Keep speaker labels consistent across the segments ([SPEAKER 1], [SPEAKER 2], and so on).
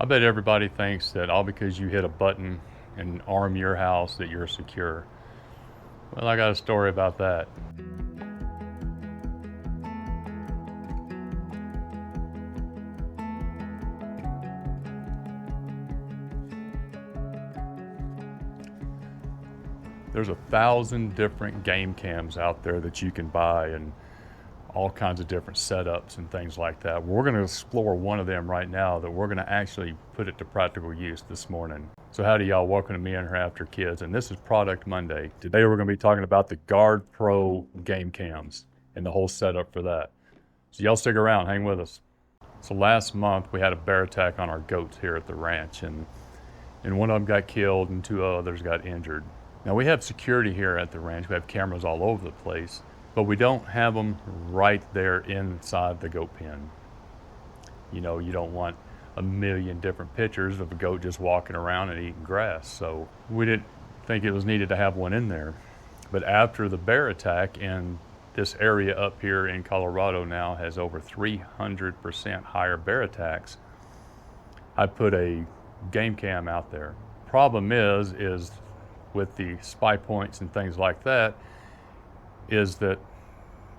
[SPEAKER 1] I bet everybody thinks that all because you hit a button and arm your house that you're secure. Well, I got a story about that. There's 1,000 different game cams out there that you can buy and all kinds of different setups and things like that. We're going to explore one of them right now that we're going to actually put it to practical use this morning. So howdy y'all, welcome to Me and Her After Kids, and this is Product Monday. Today we're going to be talking about the GardePro game cams and the whole setup for that. So y'all stick around, hang with us. So last month we had a bear attack on our goats here at the ranch, and one of them got killed and 2 others got injured. Now we have security here at the ranch. We have cameras all over the place, but we don't have them right there inside the goat pen. You know, you don't want a million different pictures of a goat just walking around and eating grass. So we didn't think it was needed to have one in there. But after the bear attack, and this area up here in Colorado now has over 300% higher bear attacks, I put a game cam out there. Problem is with the spy points and things like that, is that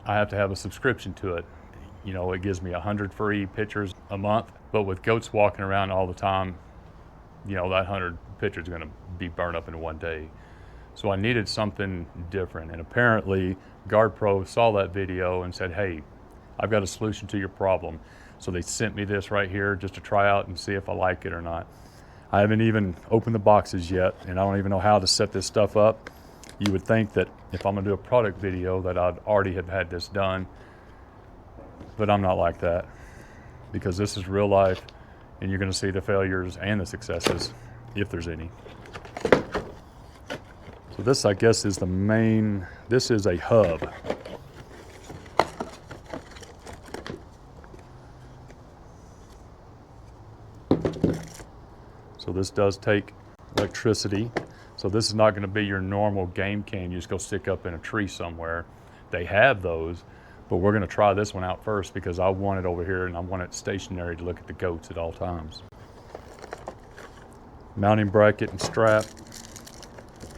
[SPEAKER 1] I have to have a subscription to it. You know, it gives me 100 free pictures a month, but with goats walking around all the time, you know, that 100 pictures are gonna be burned up in one day. So I needed something different, and apparently GardePro saw that video and said, hey, I've got a solution to your problem. So they sent me this right here just to try out and see if I like it or not. I haven't even opened the boxes yet, and I don't even know how to set this stuff up. You would think that if I'm gonna do a product video that I'd already have had this done, but I'm not like that, because this is real life and you're gonna see the failures and the successes, if there's any. So this, I guess, is the main, this is a hub. So this does take electricity. So this is not going to be your normal game cam you just go stick up in a tree somewhere. They have those, but we're going to try this one out first because I want it over here and I want it stationary to look at the goats at all times. Mounting bracket and strap,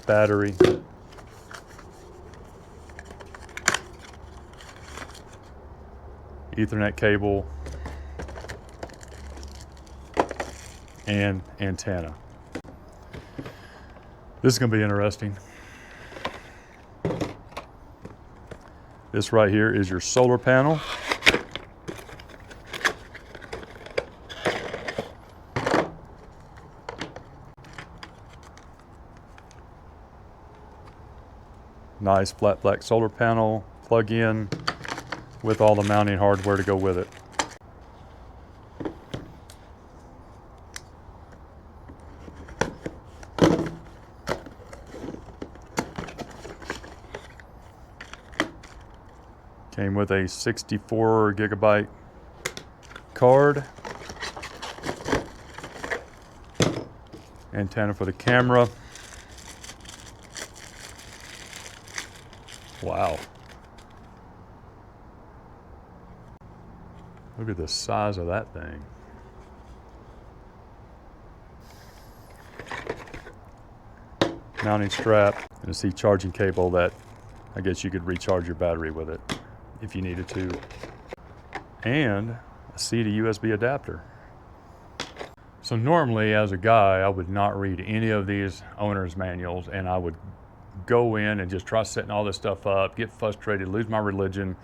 [SPEAKER 1] battery. Ethernet cable, and antenna. This is going to be interesting. This right here is your solar panel. Nice flat black solar panel, plug in with all the mounting hardware to go with it. Came with a 64 gigabyte card, antenna for the camera. Wow. Look at the size of that thing. Mounting strap and a C charging cable that I guess you could recharge your battery with it if you needed to, and a C to USB adapter. So normally as a guy, I would not read any of these owner's manuals, and I would go in and just try setting all this stuff up, get frustrated, lose my religion,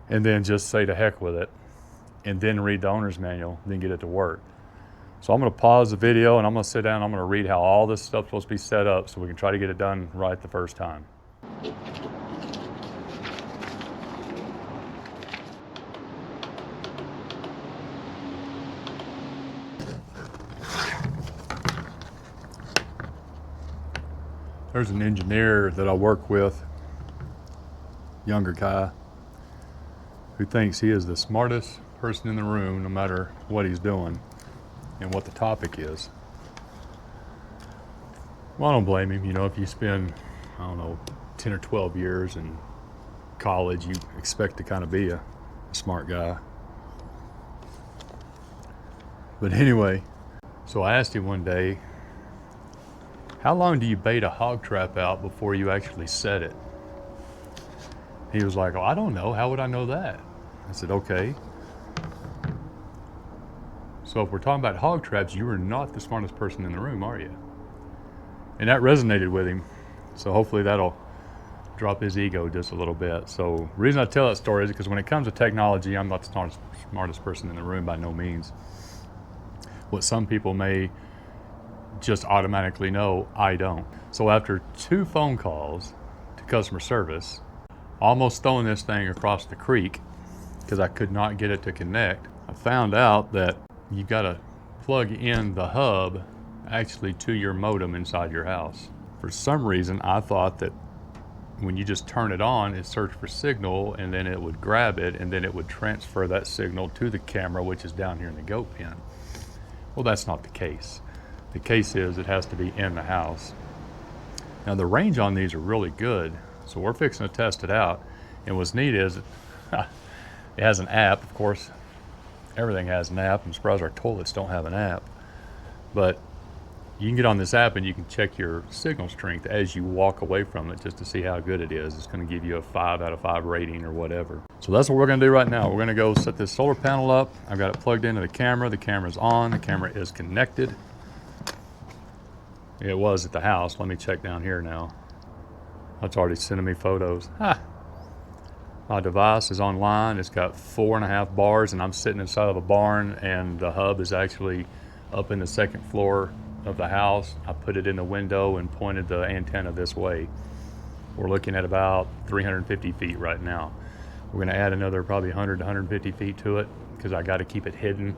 [SPEAKER 1] and then just say to heck with it, and then read the owner's manual, then get it to work. So I'm gonna pause the video and I'm gonna sit down and I'm gonna read how all this stuff's supposed to be set up so we can try to get it done right the first time. There's an engineer that I work with, younger guy, who thinks he is the smartest person in the room no matter what he's doing and what the topic is. Well, I don't blame him. You know, if you spend, I don't know, 10 or 12 years in college, you expect to kind of be a smart guy. But anyway, So I asked him one day, how long do you bait a hog trap out before you actually set it? He was like, oh, I don't know. How would I know that? I said, okay. So if we're talking about hog traps, you are not the smartest person in the room, are you? And that resonated with him. So hopefully that'll drop his ego just a little bit. So the reason I tell that story is because when it comes to technology, I'm not the smartest person in the room by no means. What some people may just automatically know, I don't. So after 2 phone calls to customer service, almost throwing this thing across the creek because I could not get it to connect, I found out that you've got to plug in the hub actually to your modem inside your house. For some reason, I thought that when you just turn it on, it searched for signal and then it would grab it and then it would transfer that signal to the camera, which is down here in the goat pen. Well, that's not the case. The case is it has to be in the house. Now the range on these are really good, so we're fixing to test it out. And what's neat is it has an app. Of course, everything has an app. I'm surprised our toilets don't have an app. But you can get on this app and you can check your signal strength as you walk away from it just to see how good it is. It's going to give you a 5 out of 5 rating or whatever. So that's what we're going to do right now. We're going to go set this solar panel up. I've got it plugged into the camera. The camera's on. The camera is connected. It was at the house. Let me check down here now. It's already sending me photos. My device is online. It's got 4.5 bars and I'm sitting inside of a barn and the hub is actually up in the 2nd floor of the house. I put it in the window and pointed the antenna this way. We're looking at about 350 feet right now. We're going to add another probably 100 to 150 feet to it because I got to keep it hidden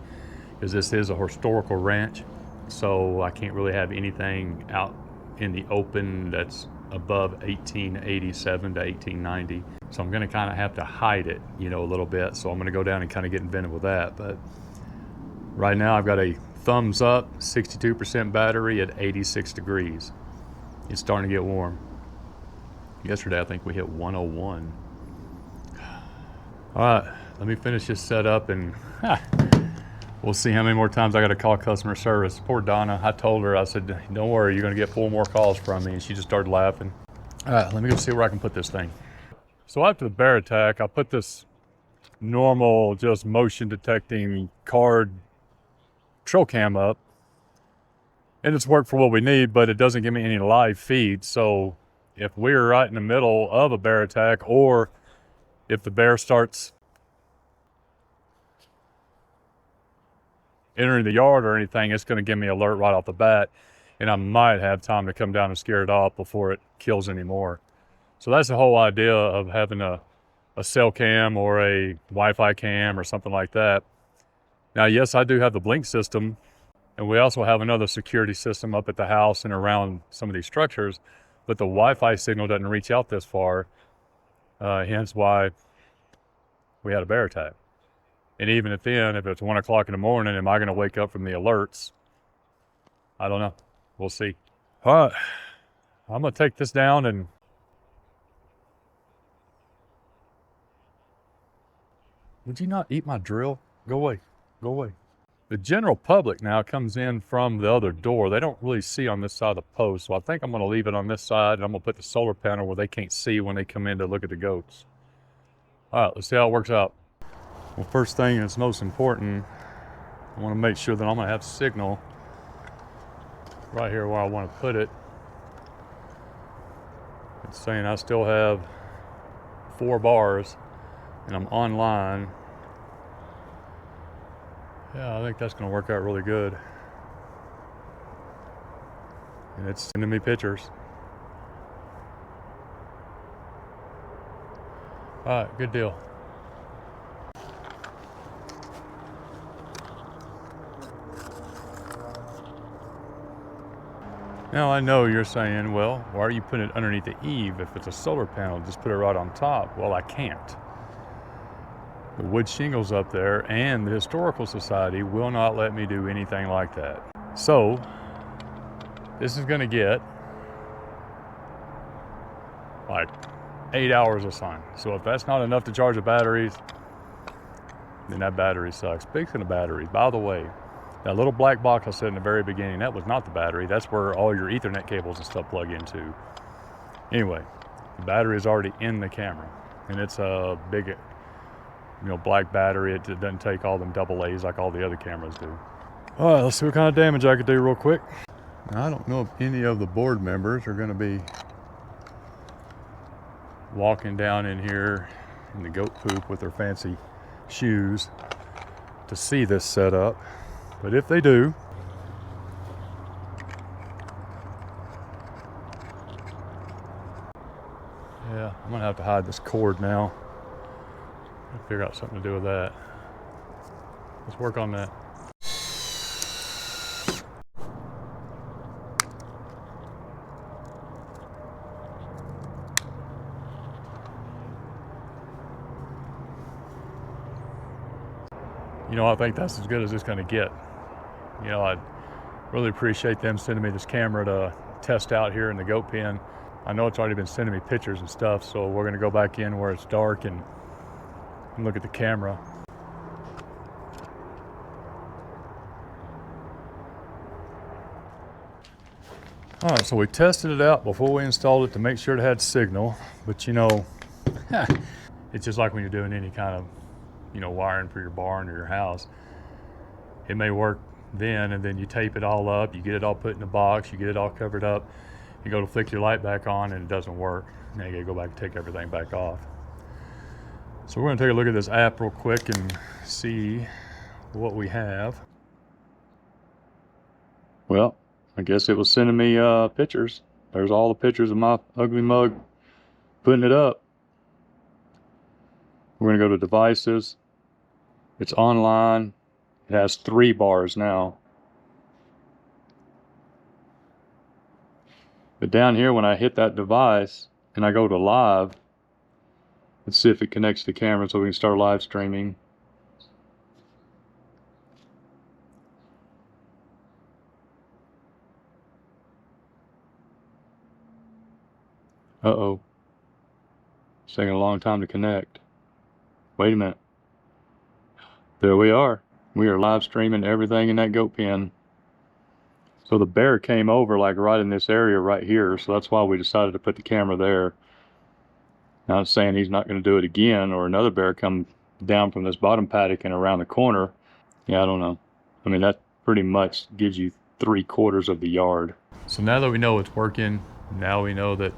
[SPEAKER 1] because this is a historical ranch. So I can't really have anything out in the open that's above 1887 to 1890. So I'm going to kind of have to hide it, a little bit. So I'm going to go down and kind of get inventive with that. But right now I've got a thumbs up, 62% battery at 86 degrees. It's starting to get warm. Yesterday I think we hit 101. All right, let me finish this setup and we'll see how many more times I got to call customer service. Poor Donna, I told her, I said, don't worry, you're going to get 4 more calls from me. And she just started laughing. All right, let me go see where I can put this thing. So after the bear attack, I put this normal, just motion detecting card trail cam up. And it's worked for what we need, but it doesn't give me any live feed. So if we're right in the middle of a bear attack or if the bear starts entering the yard or anything, it's going to give me an alert right off the bat, and I might have time to come down and scare it off before it kills any more. So that's the whole idea of having a cell cam or a Wi-Fi cam or something like that. Now, yes, I do have the blink system, and we also have another security system up at the house and around some of these structures, but the Wi-Fi signal doesn't reach out this far, hence why we had a bear attack. And even if it's 1 o'clock in the morning, am I going to wake up from the alerts? I don't know. We'll see. All right. I'm going to take this down and would you not eat my drill? Go away. Go away. The general public now comes in from the other door. They don't really see on this side of the post. So I think I'm going to leave it on this side and I'm going to put the solar panel where they can't see when they come in to look at the goats. All right, let's see how it works out. Well, first thing that's most important, I want to make sure that I'm going to have signal right here where I want to put it. It's saying I still have 4 bars and I'm online. Yeah, I think that's going to work out really good. And it's sending me pictures. All right, good deal. Now I know you're saying, well, why are you putting it underneath the eave? If it's a solar panel, just put it right on top. Well, I can't. The wood shingles up there and the Historical Society will not let me do anything like that. So this is going to get like 8 hours of sun. So if that's not enough to charge the batteries, then that battery sucks. Speaking of batteries, by the way, That little black box I said in the very beginning, that was not the battery. That's where all your Ethernet cables and stuff plug into. Anyway, the battery is already in the camera, and it's a big, black battery. It doesn't take all them AA's like all the other cameras do. All right, let's see what kind of damage I could do real quick. Now, I don't know if any of the board members are going to be walking down in here in the goat poop with their fancy shoes to see this setup, but if they do, yeah, I'm gonna have to hide this cord now. I'll figure out something to do with that. Let's work on that. I think that's as good as it's going to get. I really appreciate them sending me this camera to test out here in the goat pen. I know it's already been sending me pictures and stuff, so we're going to go back in where it's dark and look at the camera. All right, so we tested it out before we installed it to make sure it had signal, but it's just like when you're doing any kind of wiring for your barn or your house. It may work then, and then you tape it all up, you get it all put in a box, you get it all covered up, you go to flick your light back on and it doesn't work. Now you gotta go back and take everything back off. So we're gonna take a look at this app real quick and see what we have. Well, I guess it was sending me pictures. There's all the pictures of my ugly mug putting it up. We're gonna go to devices. It's online. It has 3 bars now. But down here, when I hit that device and I go to live, let's see if it connects to the camera so we can start live streaming. Uh-oh. It's taking a long time to connect. Wait a minute. There we are. We are live streaming everything in that goat pen. So the bear came over like right in this area right here, so that's why we decided to put the camera there. Now it's saying he's not going to do it again, or another bear come down from this bottom paddock and around the corner. Yeah, I don't know. I mean, that pretty much gives you 3/4 of the yard. So now that we know it's working, now we know that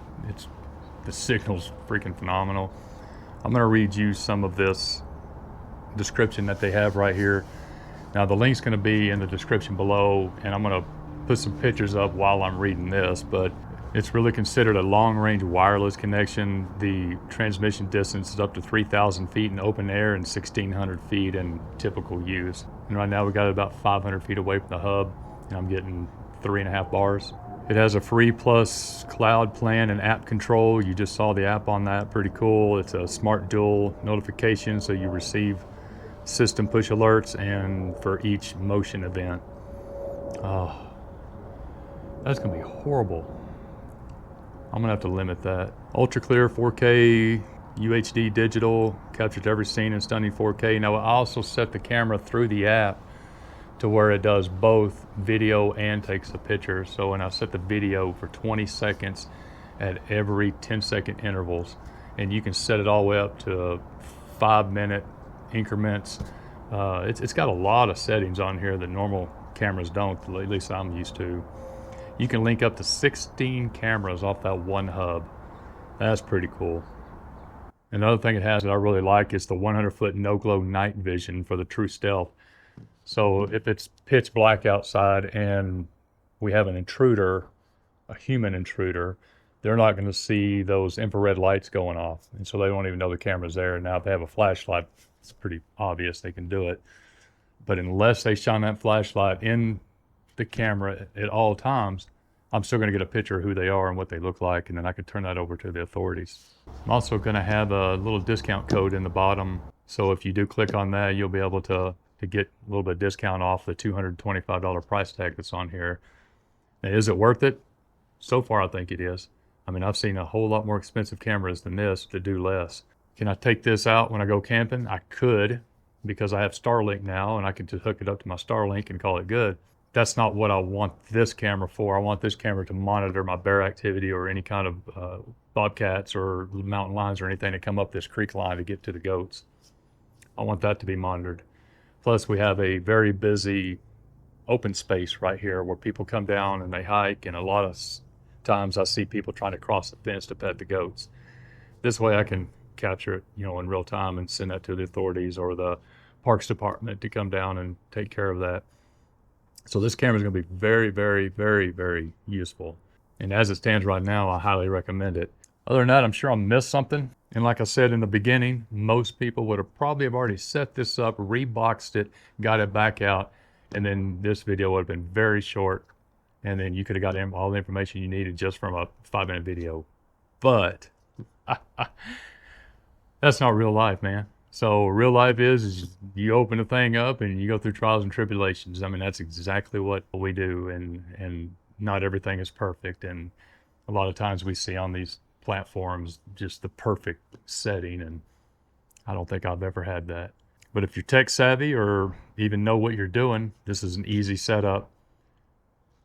[SPEAKER 1] the signal's freaking phenomenal. I'm going to read you some of this description that they have right here. Now the link's going to be in the description below, and I'm going to put some pictures up while I'm reading this, but it's really considered a long-range wireless connection. The transmission distance is up to 3,000 feet in open air and 1,600 feet in typical use. And right now we got it about 500 feet away from the hub, and I'm getting 3.5 bars. It has a free plus cloud plan and app control. You just saw the app on that, pretty cool. It's a smart dual notification, so you receive system push alerts and for each motion event. Oh, that's gonna be horrible. I'm gonna have to limit that. Ultra clear 4K UHD digital, captures every scene in stunning 4K. Now I also set the camera through the app to where it does both video and takes a picture. So when I set the video for 20 seconds at every 10-second intervals, and you can set it all the way up to 5-minute increments. It's got a lot of settings on here that normal cameras don't, at least I'm used to. You can link up to 16 cameras off that one hub. That's pretty cool. Another thing it has that I really like is the 100-foot no-glow night vision for the true stealth. So if it's pitch black outside and we have an intruder, a human intruder, they're not going to see those infrared lights going off. And so they won't even know the camera's there. Now if they have a flashlight, it's pretty obvious they can do it. But unless they shine that flashlight in the camera at all times, I'm still going to get a picture of who they are and what they look like, and then I can turn that over to the authorities. I'm also going to have a little discount code in the bottom. So if you do click on that, you'll be able to get a little bit of discount off the $225 price tag that's on here. Now, is it worth it? So far, I think it is. I mean, I've seen a whole lot more expensive cameras than this to do less. Can I take this out when I go camping? I could, because I have Starlink now and I can just hook it up to my Starlink and call it good. That's not what I want this camera for. I want this camera to monitor my bear activity or any kind of bobcats or mountain lions or anything that come up this creek line to get to the goats. I want that to be monitored. Plus, we have a very busy open space right here where people come down and they hike, and a lot of times I see people trying to cross the fence to pet the goats. This way I can capture it, in real time and send that to the authorities or the parks department to come down and take care of that. So this camera is going to be very, very, very, very useful. And as it stands right now, I highly recommend it. Other than that, I'm sure I missed something. And like I said in the beginning, most people would have probably already set this up, reboxed it, got it back out, and then this video would have been very short. And then you could have got all the information you needed just from a 5-minute video. But that's not real life, man. So real life is you open the thing up and you go through trials and tribulations. I mean, that's exactly what we do. And not everything is perfect. And a lot of times we see on these platforms just the perfect setting, and I don't think I've ever had that. But if you're tech savvy or even know what you're doing, this is an easy setup.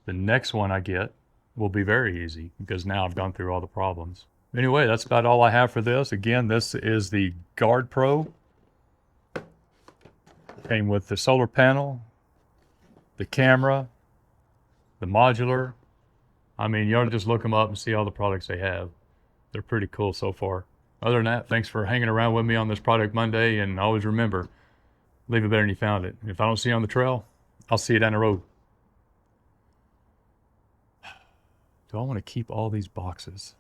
[SPEAKER 1] The next one I get will be very easy because now I've gone through all the problems. Anyway, that's about all I have for this. Again, this is the GardePro. Came with the solar panel, the camera, the modular. I mean, you ought to just look them up and see all the products they have. They're pretty cool so far. Other than that, thanks for hanging around with me on this Product Monday, and always remember, leave it better than you found it. If I don't see you on the trail, I'll see you down the road. Do I want to keep all these boxes?